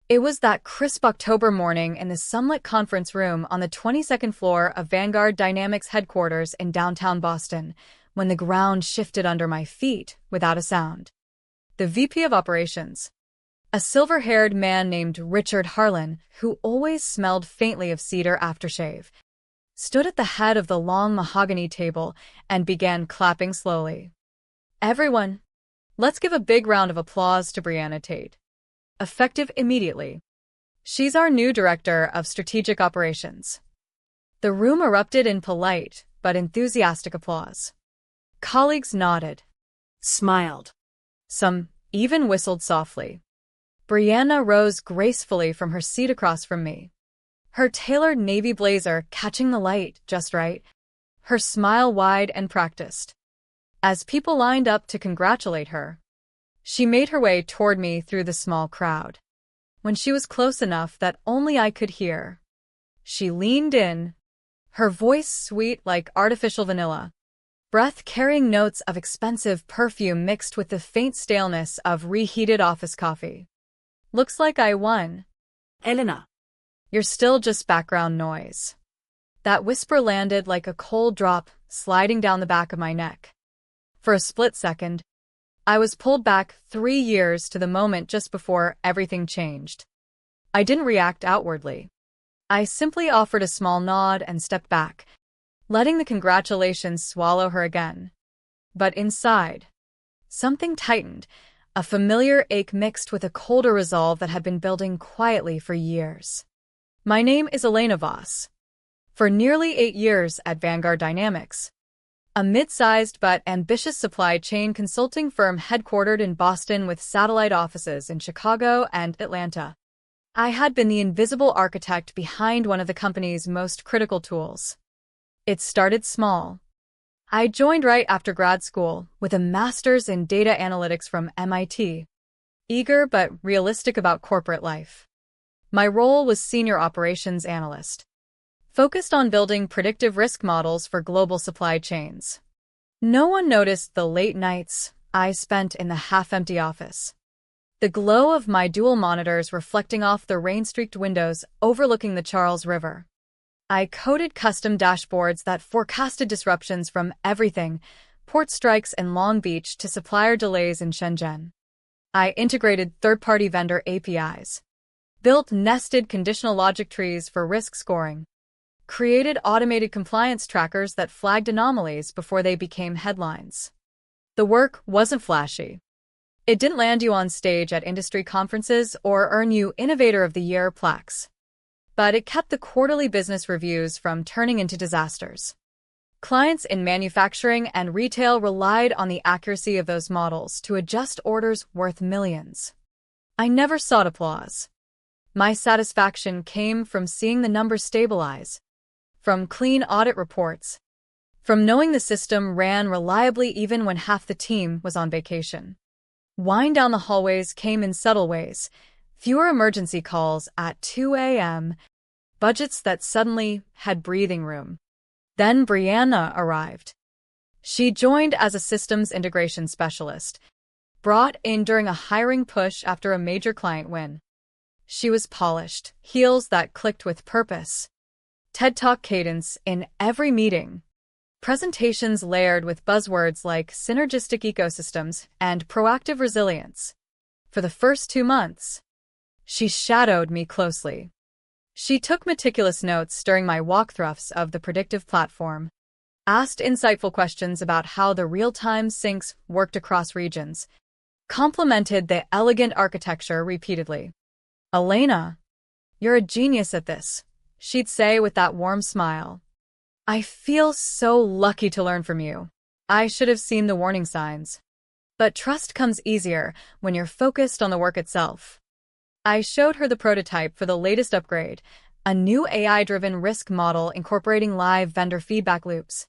It was that crisp October morning in the sunlit conference room on the 22nd floor of Vanguard Dynamics headquarters in downtown Boston, when the ground shifted under my feet without a sound. The VP of Operations, a silver-haired man named Richard Harlan, who always smelled faintly of cedar aftershave, stood at the head of the long mahogany table and began clapping slowly. "Everyone, let's give a big round of applause to Brianna Tate. Effective immediately. She's our new Director of Strategic Operations." The room erupted in polite but enthusiastic applause. Colleagues nodded, smiled. Some even whistled softly. Brianna rose gracefully from her seat across from me, her tailored navy blazer catching the light just right, her smile wide and practiced. As people lined up to congratulate her, she made her way toward me through the small crowd. When she was close enough that only I could hear, she leaned in, her voice sweet like artificial vanilla, breath carrying notes of expensive perfume mixed with the faint staleness of reheated office coffee. "Looks like I won. Elena." You're still just background noise." That whisper landed like a cold drop sliding down the back of my neck. For a split second, I was pulled back 3 years to the moment just before everything changed. I didn't react outwardly. I simply offered a small nod and stepped back, letting the congratulations swallow her again. But inside, something tightened, a familiar ache mixed with a colder resolve that had been building quietly for years. My name is Elena Voss. For nearly 8 years at Vanguard Dynamics, a mid-sized but ambitious supply chain consulting firm headquartered in Boston with satellite offices in Chicago and Atlanta, I had been the invisible architect behind one of the company's most critical tools. It started small. I joined right after grad school with a master's in data analytics from MIT, eager but realistic about corporate life. My role was senior operations analyst, focused on building predictive risk models for global supply chains. No one noticed the late nights I spent in the half-empty office, the glow of my dual monitors reflecting off the rain-streaked windows overlooking the Charles River. I coded custom dashboards that forecasted disruptions from everything, port strikes in Long Beach to supplier delays in Shenzhen. I integrated third-party vendor APIs, built nested conditional logic trees for risk scoring, created automated compliance trackers that flagged anomalies before they became headlines. The work wasn't flashy. It didn't land you on stage at industry conferences or earn you Innovator of the Year plaques. But it kept the quarterly business reviews from turning into disasters. Clients in manufacturing and retail relied on the accuracy of those models to adjust orders worth millions. I never sought applause. My satisfaction came from seeing the numbers stabilize, from clean audit reports, from knowing the system ran reliably even when half the team was on vacation. Wind down the hallways came in subtle ways, fewer emergency calls at 2 a.m., budgets that suddenly had breathing room. Then Brianna arrived. She joined as a systems integration specialist, brought in during a hiring push after a major client win. She was polished, heels that clicked with purpose, TED Talk cadence in every meeting, presentations layered with buzzwords like synergistic ecosystems and proactive resilience. For the first 2 months, she shadowed me closely. She took meticulous notes during my walkthroughs of the predictive platform, asked insightful questions about how the real-time syncs worked across regions, complimented the elegant architecture repeatedly. "Elena, you're a genius at this," she'd say with that warm smile. "I feel so lucky to learn from you. I should have seen the warning signs." But trust comes easier when you're focused on the work itself. I showed her the prototype for the latest upgrade, a new AI-driven risk model incorporating live vendor feedback loops,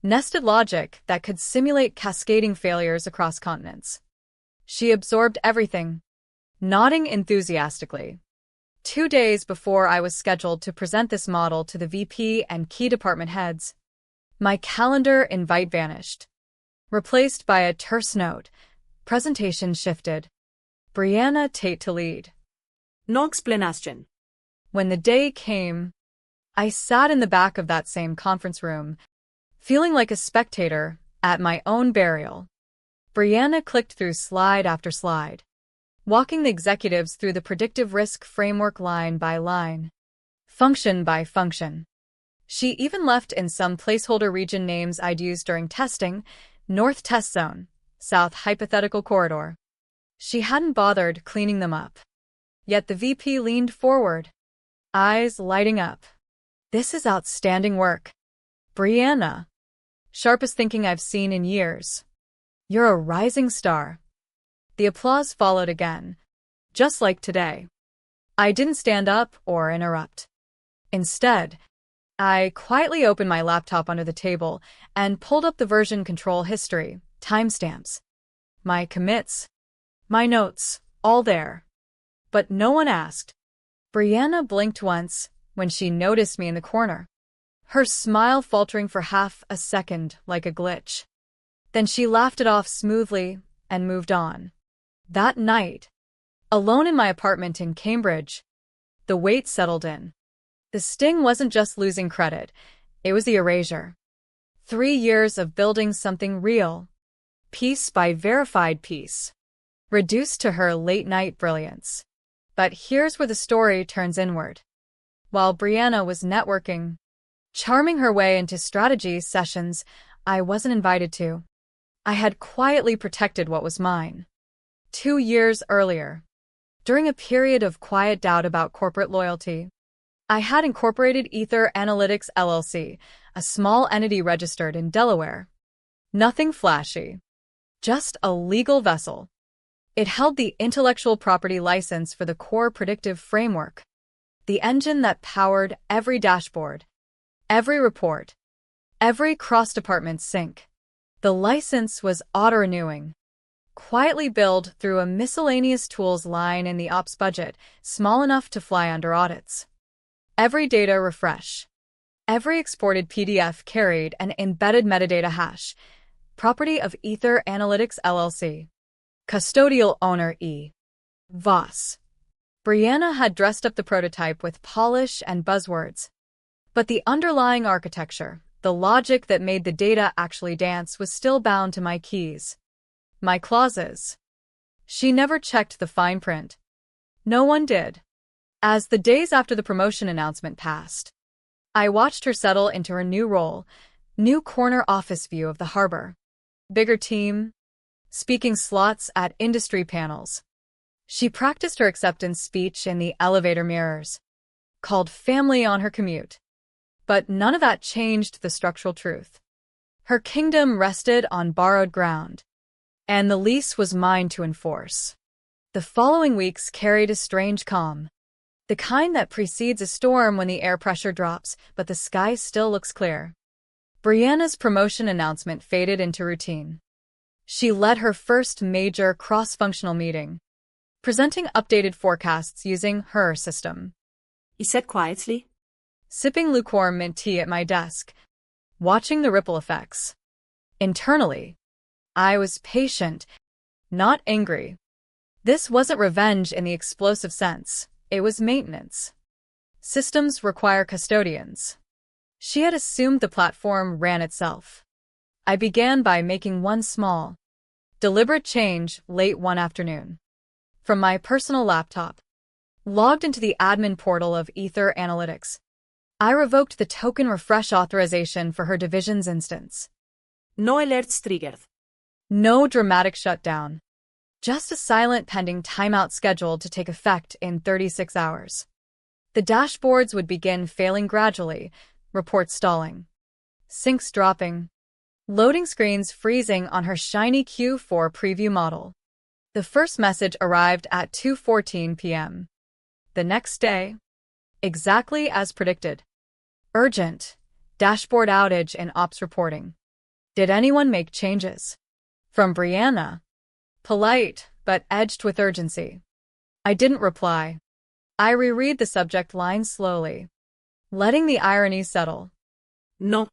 nested logic that could simulate cascading failures across continents. She absorbed everything, nodding enthusiastically. 2 days before I was scheduled to present this model to the VP and key department heads, my calendar invite vanished. Replaced by a terse note, presentation shifted. Brianna Tate to lead. No explanation. When the day came, I sat in the back of that same conference room, feeling like a spectator at my own burial. Brianna clicked through slide after slide, walking the executives through the predictive risk framework line by line, function by function. She even left in some placeholder region names I'd used during testing: North Test Zone, South Hypothetical Corridor. She hadn't bothered cleaning them up. Yet the VP leaned forward, eyes lighting up. "This is outstanding work, Brianna. Sharpest thinking I've seen in years. You're a rising star." The applause followed again, just like today. I didn't stand up or interrupt. Instead, I quietly opened my laptop under the table and pulled up the version control history, timestamps, my commits, my notes, all there. But no one asked. Brianna blinked once when she noticed me in the corner, her smile faltering for half a second like a glitch. Then she laughed it off smoothly and moved on. That night, alone in my apartment in Cambridge, the weight settled in. The sting wasn't just losing credit, it was the erasure. 3 years of building something real, piece by verified piece, reduced to her late-night brilliance. But here's where the story turns inward. While Brianna was networking, charming her way into strategy sessions I wasn't invited to, I had quietly protected what was mine. 2 years earlier, during a period of quiet doubt about corporate loyalty, I had incorporated Ether Analytics LLC, a small entity registered in Delaware. Nothing flashy, just a legal vessel. It held the intellectual property license for the core predictive framework, the engine that powered every dashboard, every report, every cross-department sync. The license was auto-renewing, quietly billed through a miscellaneous tools line in the ops budget, small enough to fly under audits. Every data refresh, every exported PDF carried an embedded metadata hash, property of Ether Analytics LLC. Custodial owner E. Voss. Brianna had dressed up the prototype with polish and buzzwords, but the underlying architecture, the logic that made the data actually dance, was still bound to my keys, my clauses. She never checked the fine print. No one did. As the days after the promotion announcement passed, I watched her settle into her new role, new corner office view of the harbor. Bigger team, speaking slots at industry panels. She practiced her acceptance speech in the elevator mirrors, called family on her commute. But none of that changed the structural truth. Her kingdom rested on borrowed ground, and the lease was mine to enforce. The following weeks carried a strange calm. The kind that precedes a storm when the air pressure drops, but the sky still looks clear. Brianna's promotion announcement faded into routine. She led her first major cross-functional meeting, presenting updated forecasts using her system. He said quietly, Sipping lukewarm mint tea at my desk, watching the ripple effects. Internally, I was patient, not angry. This wasn't revenge in the explosive sense. It was maintenance. Systems require custodians. She had assumed the platform ran itself. I began by making one small, deliberate change late one afternoon. From my personal laptop, logged into the admin portal of Ether Analytics, I revoked the token refresh authorization for her division's instance. No alerts triggered. No dramatic shutdown. Just a silent pending timeout scheduled to take effect in 36 hours. The dashboards would begin failing gradually, reports stalling, syncs dropping, loading screens freezing on her shiny Q4 preview model. The first message arrived at 2:14 p.m. The next day, exactly as predicted. Urgent, dashboard outage in ops reporting. Did anyone make changes? From Brianna. Polite, but edged with urgency. I didn't reply. I reread the subject line slowly, letting the irony settle. No.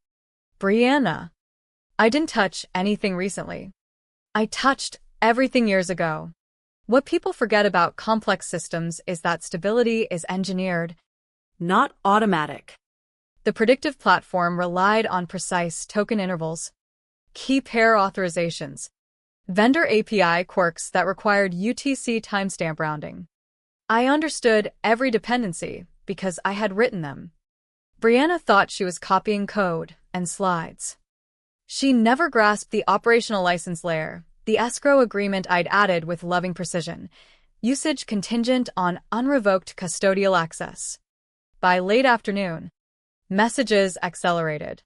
Brianna. I didn't touch anything recently. I touched everything years ago. What people forget about complex systems is that stability is engineered. Not automatic. The predictive platform relied on precise token intervals, key pair authorizations, vendor API quirks that required UTC timestamp rounding. I understood every dependency because I had written them. Brianna thought she was copying code and slides. She never grasped the operational license layer, the escrow agreement I'd added with loving precision, usage contingent on unrevoked custodial access. By late afternoon, messages accelerated.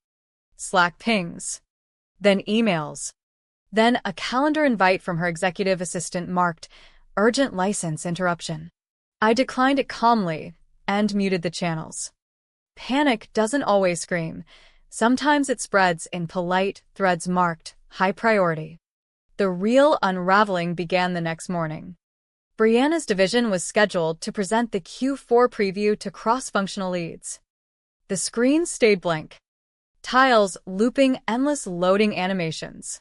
Slack pings. Then emails. Then a calendar invite from her executive assistant marked urgent license interruption. I declined it calmly and muted the channels. Panic doesn't always scream. Sometimes it spreads in polite threads marked high priority. The real unraveling began the next morning. Brianna's division was scheduled to present the Q4 preview to cross-functional leads. The screen stayed blank. Tiles looping endless loading animations.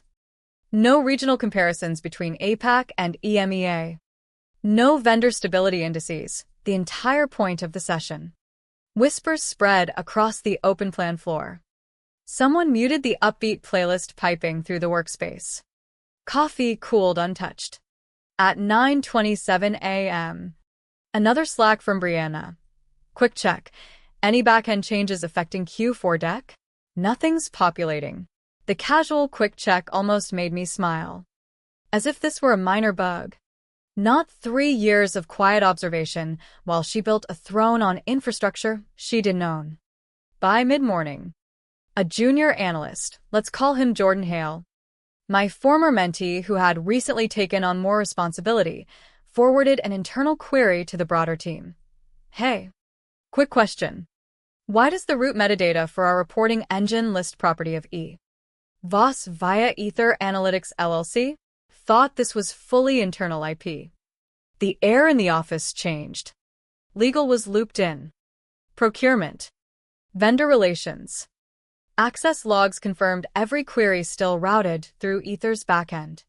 No regional comparisons between APAC and EMEA. No vendor stability indices, the entire point of the session. Whispers spread across the open plan floor. Someone muted the upbeat playlist piping through the workspace. Coffee cooled untouched. At 9:27 a.m. Another Slack from Brianna. Quick check. Any backend changes affecting Q4 deck? Nothing's populating. The casual quick check almost made me smile. As if this were a minor bug. Not 3 years of quiet observation while she built a throne on infrastructure she didn't own. By mid-morning, a junior analyst, let's call him Jordan Hale, my former mentee who had recently taken on more responsibility, forwarded an internal query to the broader team. Hey, quick question. Why does the root metadata for our reporting engine list property of E? Voss via Ether Analytics LLC? Thought this was fully internal IP. The air in the office changed. Legal was looped in. Procurement. Vendor relations. Access logs confirmed every query still routed through Ether's backend.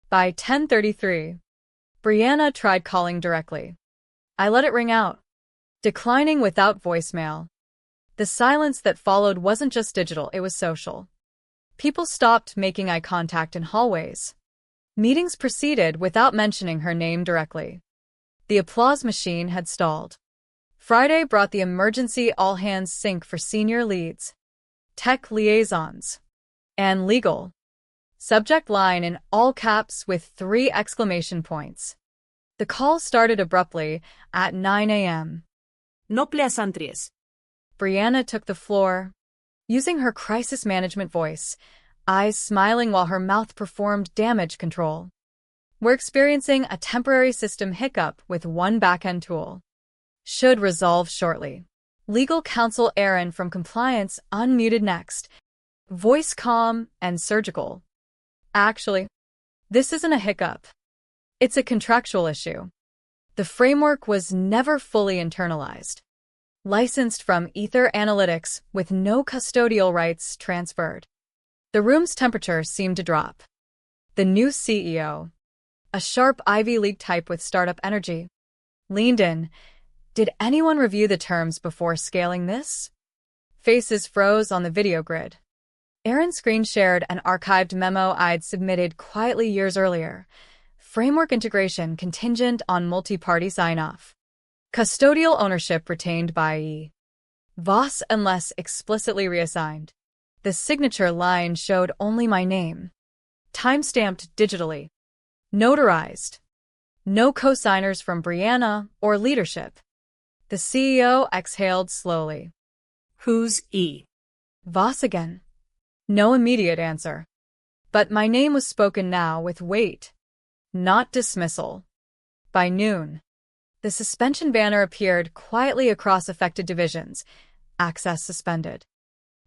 By 10:33, Brianna tried calling directly. I let it ring out, declining without voicemail. The silence that followed wasn't just digital, it was social. People stopped making eye contact in hallways. Meetings proceeded without mentioning her name directly. The applause machine had stalled. Friday brought the emergency all-hands sync for senior leads, tech liaisons, and legal. Subject line in all caps with 3 exclamation points. The call started abruptly at 9 a.m. No pleasantries. Brianna took the floor, using her crisis management voice, eyes smiling while her mouth performed damage control. We're experiencing a temporary system hiccup with one backend tool. Should resolve shortly. Legal counsel Aaron from compliance unmuted next. Voice calm and surgical. Actually, this isn't a hiccup. It's a contractual issue. The framework was never fully internalized. Licensed from Ether Analytics with no custodial rights transferred. The room's temperature seemed to drop. The new CEO, a sharp Ivy League type with startup energy, leaned in. Did anyone review the terms before scaling this? Faces froze on the video grid. Aaron screen shared an archived memo I'd submitted quietly years earlier. Framework integration contingent on multi-party sign-off. Custodial ownership retained by E. Voss unless explicitly reassigned. The signature line showed only my name. Timestamped digitally. Notarized. No co-signers from Brianna or leadership. The CEO exhaled slowly. Who's E? Voss again. No immediate answer. But my name was spoken now with weight. Not dismissal. By noon, the suspension banner appeared quietly across affected divisions. Access suspended.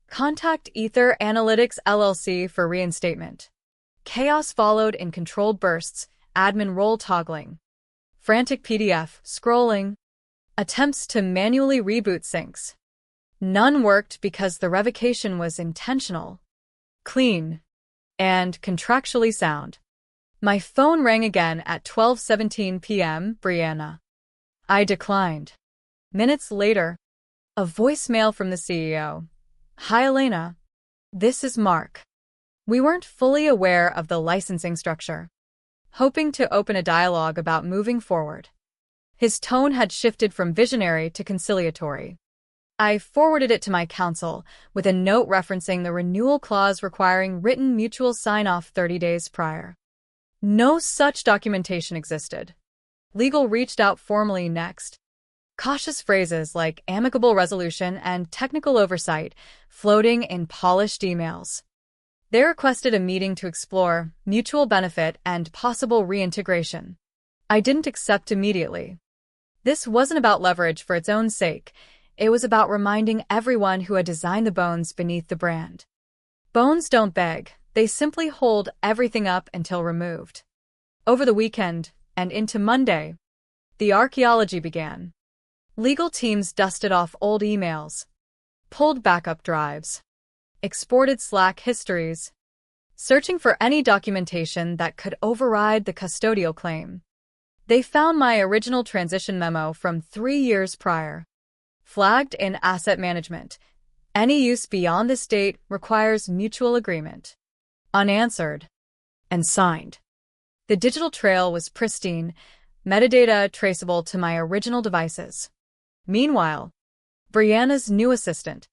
Contact Ether Analytics LLC for reinstatement. Chaos followed in controlled bursts, admin role toggling. Frantic PDF scrolling. Attempts to manually reboot syncs. None worked because the revocation was intentional, clean, and contractually sound. My phone rang again at 12:17 p.m. Brianna. I declined. Minutes later, a voicemail from the CEO. Hi, Elena. This is Mark. We weren't fully aware of the licensing structure, hoping to open a dialogue about moving forward. His tone had shifted from visionary to conciliatory. I forwarded it to my counsel with a note referencing the renewal clause requiring written mutual sign-off 30 days prior. No such documentation existed. Legal reached out formally next. Cautious phrases like amicable resolution and technical oversight floating in polished emails. They requested a meeting to explore mutual benefit and possible reintegration. I didn't accept immediately. This wasn't about leverage for its own sake. It was about reminding everyone who had designed the bones beneath the brand. Bones don't beg, they simply hold everything up until removed. Over the weekend, and into Monday, the archaeology began. Legal teams dusted off old emails, pulled backup drives, exported Slack histories, searching for any documentation that could override the custodial claim. They found my original transition memo from 3 years prior. Flagged in asset management. Any use beyond this date requires mutual agreement. Unanswered. And signed. The digital trail was pristine, metadata traceable to my original devices. Meanwhile, Brianna's new assistant,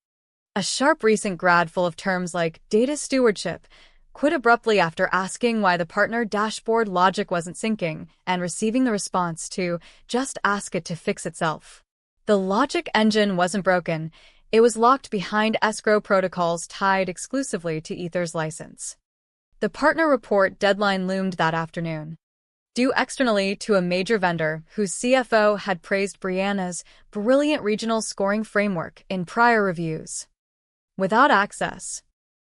a sharp recent grad full of terms like data stewardship, quit abruptly after asking why the partner dashboard logic wasn't syncing and receiving the response to just ask it to fix itself. The logic engine wasn't broken, it was locked behind escrow protocols tied exclusively to Ether's license. The partner report deadline loomed that afternoon. Due externally to a major vendor whose CFO had praised Brianna's brilliant regional scoring framework in prior reviews. Without access,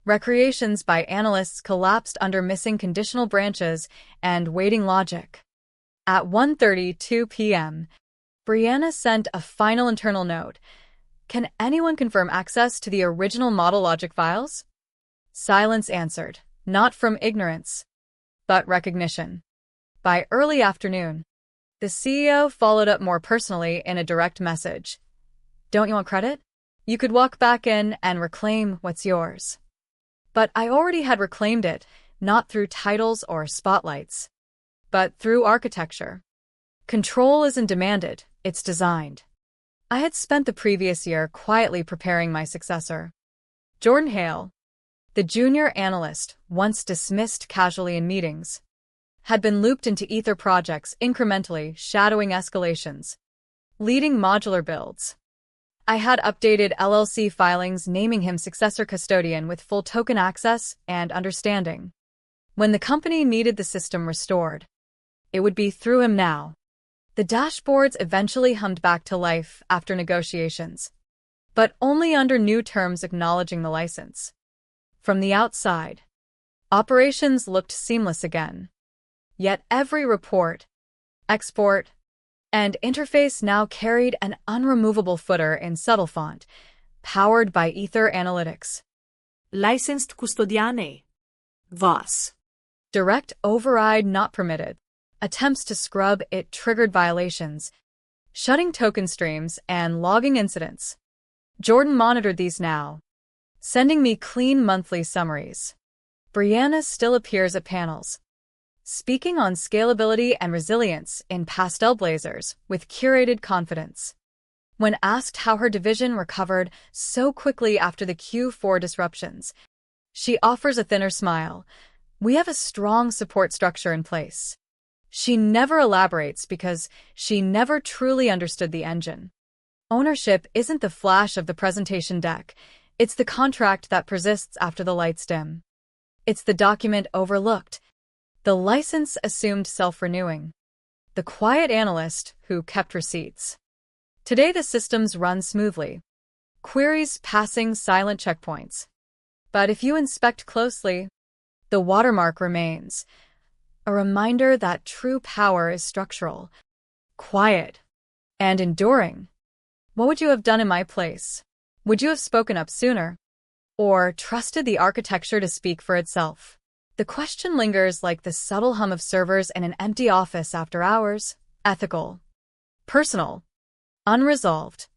recreations by analysts collapsed under missing conditional branches and waiting logic. At 1:32 p.m., Brianna sent a final internal note. Can anyone confirm access to the original model logic files? Silence answered, not from ignorance, but recognition. By early afternoon, the CEO followed up more personally in a direct message. Don't you want credit? You could walk back in and reclaim what's yours. But I already had reclaimed it, not through titles or spotlights, but through architecture. Control isn't demanded, it's designed. I had spent the previous year quietly preparing my successor. Jordan Hale, the junior analyst once dismissed casually in meetings, had been looped into Ether projects incrementally shadowing escalations, leading modular builds. I had updated LLC filings naming him successor custodian with full token access and understanding. When the company needed the system restored, it would be through him now. The dashboards eventually hummed back to life after negotiations, but only under new terms acknowledging the license. From the outside, operations looked seamless again. Yet every report, export, and interface now carried an unremovable footer in subtle font, powered by Ether Analytics. Licensed custodiane. VOS. Direct override not permitted. Attempts to scrub it triggered violations, shutting token streams and logging incidents. Jordan monitored these now, sending me clean monthly summaries. Brianna still appears at panels, speaking on scalability and resilience in pastel blazers with curated confidence. When asked how her division recovered so quickly after the Q4 disruptions, she offers a thinner smile. We have a strong support structure in place. She never elaborates because she never truly understood the engine. Ownership isn't the flash of the presentation deck, it's the contract that persists after the lights dim. It's the document overlooked, the license assumed self-renewing, the quiet analyst who kept receipts. Today the systems run smoothly, queries passing silent checkpoints. But if you inspect closely, the watermark remains, a reminder that true power is structural, quiet, and enduring. What would you have done in my place? Would you have spoken up sooner? Or trusted the architecture to speak for itself? The question lingers like the subtle hum of servers in an empty office after hours. Ethical. Personal. Unresolved.